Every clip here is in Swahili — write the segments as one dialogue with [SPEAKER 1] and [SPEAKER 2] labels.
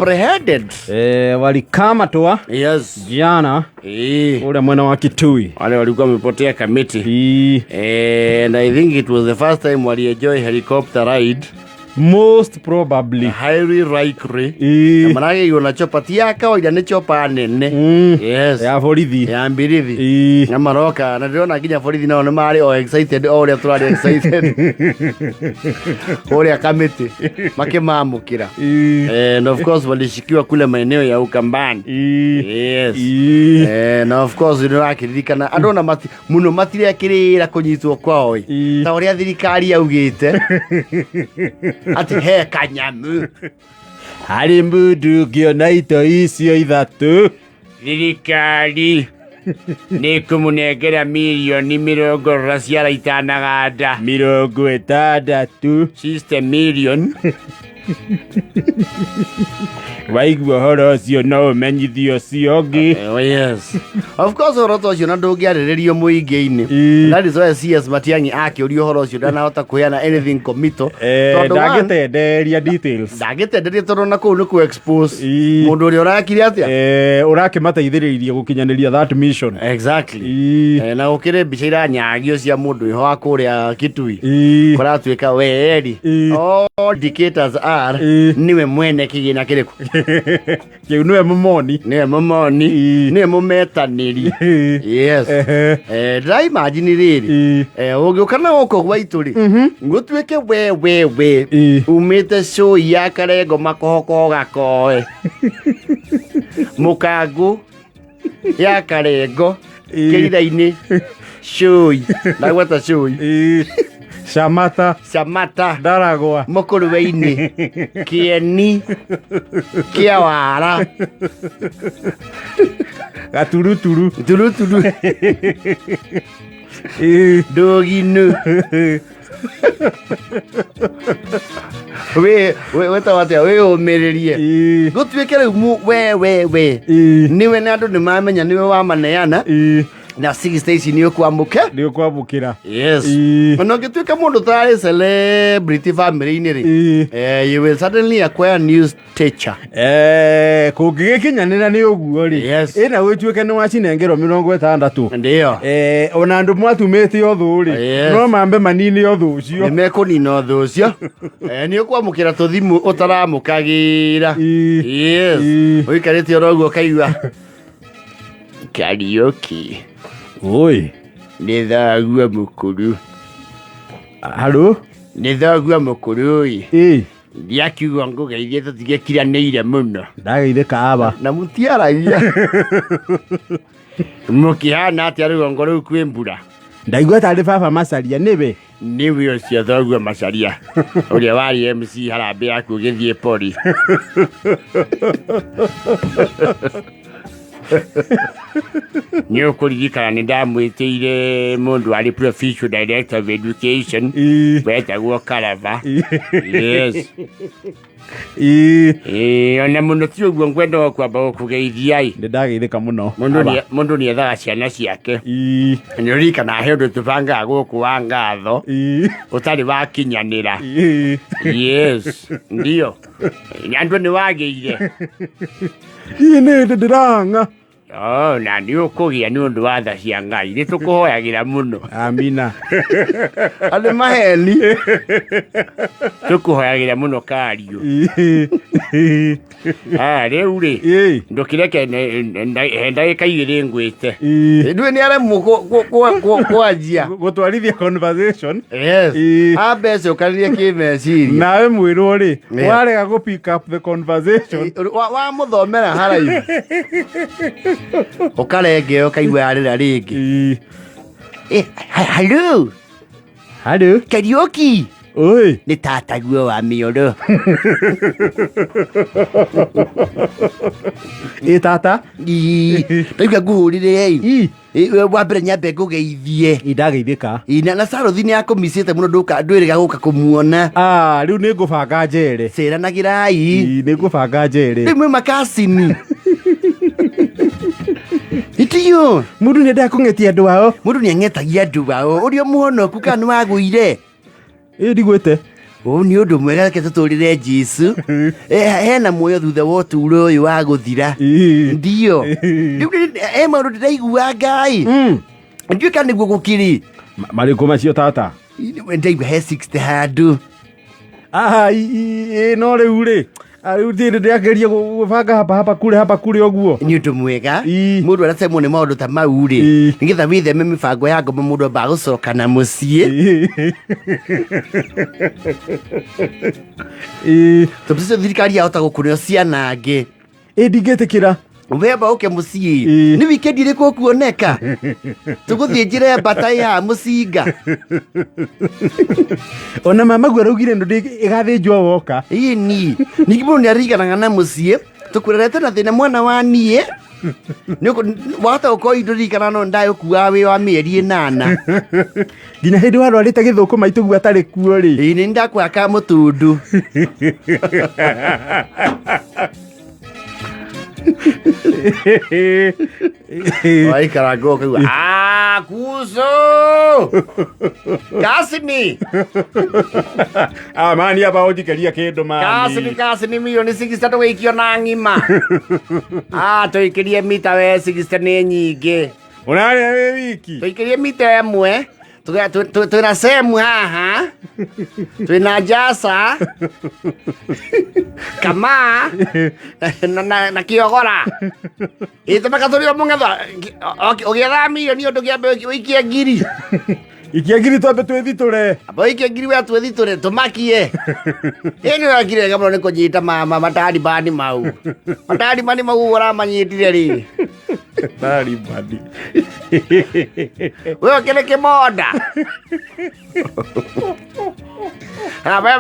[SPEAKER 1] apprehended.
[SPEAKER 2] Walikamatwa.
[SPEAKER 1] Yes.
[SPEAKER 2] Jana. Ule mwana wa Kitui.
[SPEAKER 1] Wale walikuwa wamepotea Kamiti. And I think it was the first time wali enjoy helicopter ride.
[SPEAKER 2] Most probably.
[SPEAKER 1] Highly likely. Manake yuna chopa tiaka wa idane chopa nene. Yes.
[SPEAKER 2] Ya borithi.
[SPEAKER 1] Ya mbirithi. Na maroka. Na ndiona kinya borithi nao nĩ marĩ o excited. O ũrĩa tũrarĩ excited. Ũrĩa Kamiti. Makĩmamũkĩra. And of course walishikiwa kule maeneo ya Ukambani. Yes. And of course nĩrakĩririkana andũ na mũno matirekĩrĩra kũnyitwo kwao. Ta ũrĩa thirikari yaugĩte. Ati he kanyamu
[SPEAKER 2] hari mundu ngiona ito icio ithatu
[SPEAKER 1] thirikari nĩkũmũnengera milioni 40 cia itanaganda
[SPEAKER 2] 60
[SPEAKER 1] system million
[SPEAKER 2] waigua horo ũcio no ũmenyithio ciongi.
[SPEAKER 1] Yes, of course horo ũcio na ndũngĩarĩrĩrio mũingĩ-inĩ. That is why CS Matiang'i akĩũrio horo ũcio ndanahota kũheana anything committal.
[SPEAKER 2] Ndagĩtenderia details.
[SPEAKER 1] Ndagĩtenderia tondũ na kũu nĩ kũ expose mũndũ ũrĩa ũrakire atĩa.
[SPEAKER 2] Ũrakĩmateithĩrĩria gũkinyanĩria that mission.
[SPEAKER 1] Exactly. Na gũkĩrĩ mbica iranyagio cia mũndũ iho wa kũrĩa Kitui kũratuĩka weri. All indicators are niwe mwene kĩgĩna kĩrĩkũ.
[SPEAKER 2] Kĩu niwe mũmoni.
[SPEAKER 1] Niwe mũmetanĩri. Yes. Ndĩra imagine rĩrĩ ũngĩũka na gũkũ gwaitũ rĩ gũtuĩke we umĩte show ya Karengo makohoko gakoe mũkangu ya Karengo kĩrĩra-inĩ show ndagweta show Shamata
[SPEAKER 2] Ndaragwa
[SPEAKER 1] Mũkũrũ-inĩ Kĩeni Kĩawara
[SPEAKER 2] Gaturuturu
[SPEAKER 1] Ndũginu we tawate we ũmĩrĩrie gũtuĩke rĩu we niwe na andũ nĩmamenya niwe wamaneana na 6 station nĩ ũkwamũkĩra. Yes. Ona ũngĩtuĩka mũndũ tarĩ celebrity family-inĩ rĩ you will suddenly acquire new stature.
[SPEAKER 2] Kũngĩgĩkinyanĩra nĩ ũguo rĩ ĩna gũtuĩke nĩ wacinengerwo 60.
[SPEAKER 1] Ndio.
[SPEAKER 2] Ona andũ mwatumĩte ũthũ rĩ no mambe manine ũthũ ũcio.
[SPEAKER 1] Nĩmekũnina ũthũ ũcio. Nĩ ũkwamũkĩra tũthimũ ũtaramũkagĩra. Yes. Ũikarĩte oro ũguo kaigua karaoke.
[SPEAKER 2] Oi.
[SPEAKER 1] Nĩ thagua mũkũrũ.
[SPEAKER 2] Halo?
[SPEAKER 1] Nĩ thagua mũkũrũ ndiakiuga ngũgeithie tũtigĩkiranĩire mũno.
[SPEAKER 2] Ndageithĩka aba.
[SPEAKER 1] Na mũtiaragia. Mũkĩhana atĩa rũgongo rũu kwĩ mbura?
[SPEAKER 2] Ndaigua tarĩ baba Macharia nĩwe.
[SPEAKER 1] Nĩwe ũcio thagua Macharia ũrĩa warĩ MC harambĩ yaku ũgĩthiĩ pori. Nĩ ũkũririkana nĩ ndamwĩtĩire mũndũ warĩ Provincial Director of Education wetagwo Karava. Yes. Ona mũno ti ũguo ngwenda kwamba gũkũgeithia.
[SPEAKER 2] Nĩndageithĩka mũno.
[SPEAKER 1] Mũndũ nĩethaga ciana ciake. Nĩũririkana he ũndũ tũbangaga gũkũ wa ngatho ũtarĩ wakinyanĩra. Yes. Ndio. Andũ nĩwagĩire.
[SPEAKER 2] Nĩ ndĩranga.
[SPEAKER 1] Na nĩ ũkũgĩa nĩ ũndũ wa tha cia Ngai nĩ tũkũhoyagĩra mũno.
[SPEAKER 2] Amina.
[SPEAKER 1] Andũ maheni tũkũhoyagĩra mũno Kariũ. Rĩu rĩ ndũkĩreke ndagĩka igĩrĩ ngwĩte. Ndũĩ nĩ aremwo kwanjia
[SPEAKER 2] gũtwarithia conversation.
[SPEAKER 1] Yes. Ambeca ũkarĩrie kĩmeciria.
[SPEAKER 2] Nawe mwĩrwo rĩ warega gũ pick up the conversation.
[SPEAKER 1] Wamũthomera haraihu. Ũkarenge ũkaigua yarĩra rĩngĩ. Hello. Karaoke.
[SPEAKER 2] Oi.
[SPEAKER 1] Nĩ tataguo wa mĩoro.
[SPEAKER 2] Tata.
[SPEAKER 1] Ndaigua ngũhũrĩre wa mbere nyambe ngũgeithie.
[SPEAKER 2] Ndageithĩka.
[SPEAKER 1] Na Sarothi nĩ akũmicĩte mũno ndwĩrĩga gũka kũmuona.
[SPEAKER 2] Rĩu nĩ ngũbanga njere.
[SPEAKER 1] Cĩranagĩrai.
[SPEAKER 2] Nĩ ngũbanga njere.
[SPEAKER 1] Rĩmwe makacini. Itiyo.
[SPEAKER 2] Mũndũ nĩ ndakũng'etia andũ ao.
[SPEAKER 1] Mũndũ nĩ ang'etagia andũ ao. Ũrĩa mũhonoku kana nĩ wagũire.
[SPEAKER 2] Ndigwĩte.
[SPEAKER 1] ni undu mwega ke tuturire Jesu hena muoyo thutha wa uturo uyu wa guthira ndio maundu ndiraigua Ngai ndio kana niguo gukiri
[SPEAKER 2] mariko macio tata
[SPEAKER 1] ndaiga he 60 handu
[SPEAKER 2] no riu ri ariu ndiri ndiageria gubanga hapa kure oguo
[SPEAKER 1] ni undu mwega mundu aracemwo ni maundu ta mau ri nigetha witheme mibango ya ngoma mundu ba gucoka na mucii tupise thirikari yahota gukunio ciana angi
[SPEAKER 2] ndingitikira
[SPEAKER 1] Ubeba uke mucii ni weekend iriko kuoneka tuguthie njira ya bata ya mucinga
[SPEAKER 2] ona mama gwarugire ndo igathinjwo woka
[SPEAKER 1] ni kibu ni ariganaga na mucii tukurerete na thina mwana wa nie niko wata uko idurikana no ndayo kuwa we wa mieri 8
[SPEAKER 2] nginya hindi warwarite githuku maitugu atari kuo ri
[SPEAKER 1] ni ndakwaka mutundu Wai karago kwa kuso Kasini
[SPEAKER 2] mani aba ojikeria kindu mani
[SPEAKER 1] Kasini milioni 60 wikio na ngima toikirie mita we 60 ni nyingi
[SPEAKER 2] unari we wiki
[SPEAKER 1] toikirie mita emwe tuna sehemu haha tuna jasa kama na kiogora itamaka tulio mungetha ogetha milioni undu giambe wikia ngiri
[SPEAKER 2] ikia ngiri twambe twithiture
[SPEAKER 1] abo ikia ngiri we twithiture tumakie eni wakire gamro ni kunyita matari bani mau ora manyitire ri
[SPEAKER 2] matari bani
[SPEAKER 1] wewe kile kimoda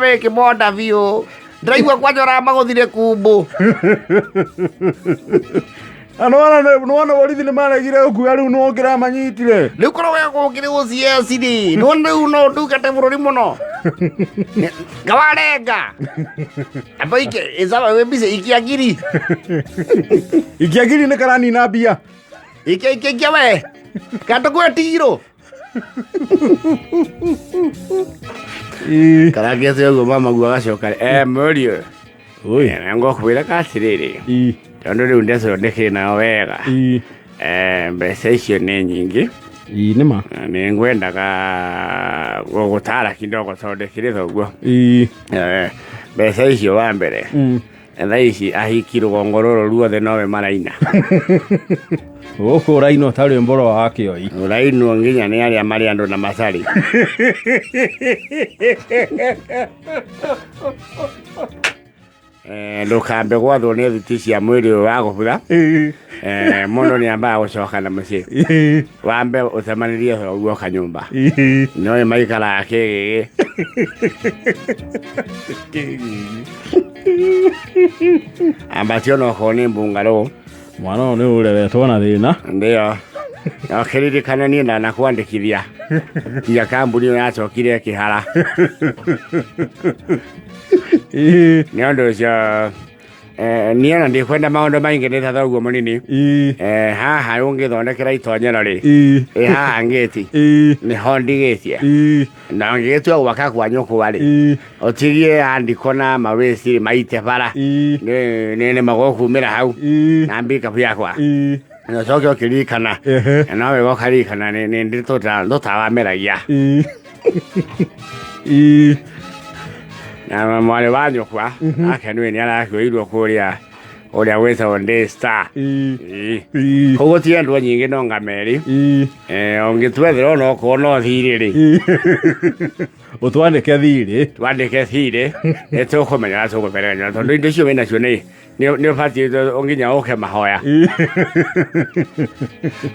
[SPEAKER 1] wewe kimoda vio ndaigua kwanyora maguthire kumbu
[SPEAKER 2] Nuona warithi ni managire ukuya riu nuongira manyitire
[SPEAKER 1] riu koro we gukire uciaciri nuona riu no ndugate bururi muno ngawarenga abo ike izaba we bise ikia ngiri
[SPEAKER 2] ni karani na bia
[SPEAKER 1] ike we kandu kwe tiro karage sego mama gwa gacoka murio oi ngo kwira katiriri tondu riu ndecondekire nao wega mbeca icio ni nyingi
[SPEAKER 2] nima
[SPEAKER 1] ni ngwendaga gugutara kidogo tondekire thoguo mbeca icio wa mbere thaa ici ahiki rugongo ruru ruothe nowe maraina
[SPEAKER 2] guku uraino tari mboro wa kioi
[SPEAKER 1] uraino nginya ni aria mari andu na macari ndukambe gwathwo ni thuti cia mwiri uyu wa gubutha mundu ni ambaga gucoka na mucii wambe ucemanirie thoguo kanyumba noe maikaraga kigigi ambatio no khoni mbungaro
[SPEAKER 2] mwana ni ureretwo na thina
[SPEAKER 1] ndio akiririkana ni na kwandikithia ya kambuni yacokire kihara ni undu ucio niona ndikwenda maundu maingi nitha thoguo munini haha ungithondekera itonyero ri haha ngiti niho ndigitie na ngigitua gwaka kwa nyũkwa ri otigie andiko na mawĩci maite bara ni magokumira hau na mbika yakwa na coke okirikana nawe gokarikana ni ndutawameragia na mwale wa nyũkwa akenwe ni arakwirwo kuria uria wetagwo Daystar koguo ti andu nyingi no ngameri ongitwethera no kono thiri ri
[SPEAKER 2] utwandike thiri
[SPEAKER 1] tukumenya tukuperenya tondu indo cio wina cio ni ubati onginya uke mahoya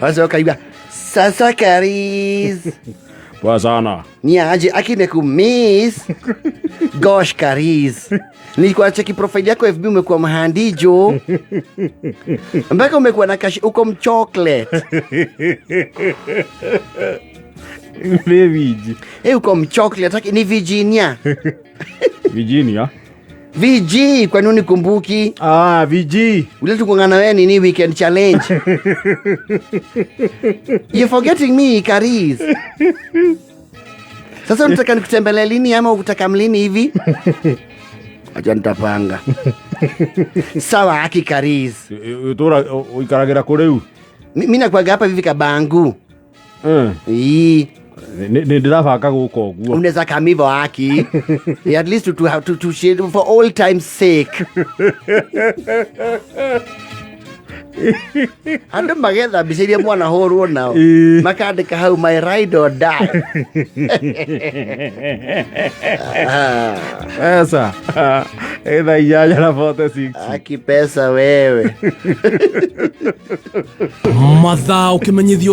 [SPEAKER 1] aso kaiba sasa Karis
[SPEAKER 2] Wazana
[SPEAKER 1] ni aje akine ku miss gosh Karis nilikuwa cheki profile yako FB umekuwa mahandijo mpaka umekuwa na kashi uko mchocolate
[SPEAKER 2] Viji
[SPEAKER 1] uko mchocolate ni Virginia VG kwa nini kumbuki
[SPEAKER 2] VG
[SPEAKER 1] ule tukungana wewe ni weekend challenge you forgetting me Karis Sasa unataka nikutembelea lini ama ukutaka mlini hivi? Acha nitapanga. Sawa aki Kariz.
[SPEAKER 2] Utora uikaragira kuriu.
[SPEAKER 1] Mimi nakuaga hapa hivi Kabangu.
[SPEAKER 2] Ni ndirabanga guko guo.
[SPEAKER 1] Unaweza kama hivyo aki. At least to share for all time's sake. Ando magetha mbica mwana horwo nao makandika hau my ride or die.
[SPEAKER 2] Esa eda ijaja na 46
[SPEAKER 1] aki pesa wewe.
[SPEAKER 3] Mathaa ukimenyithio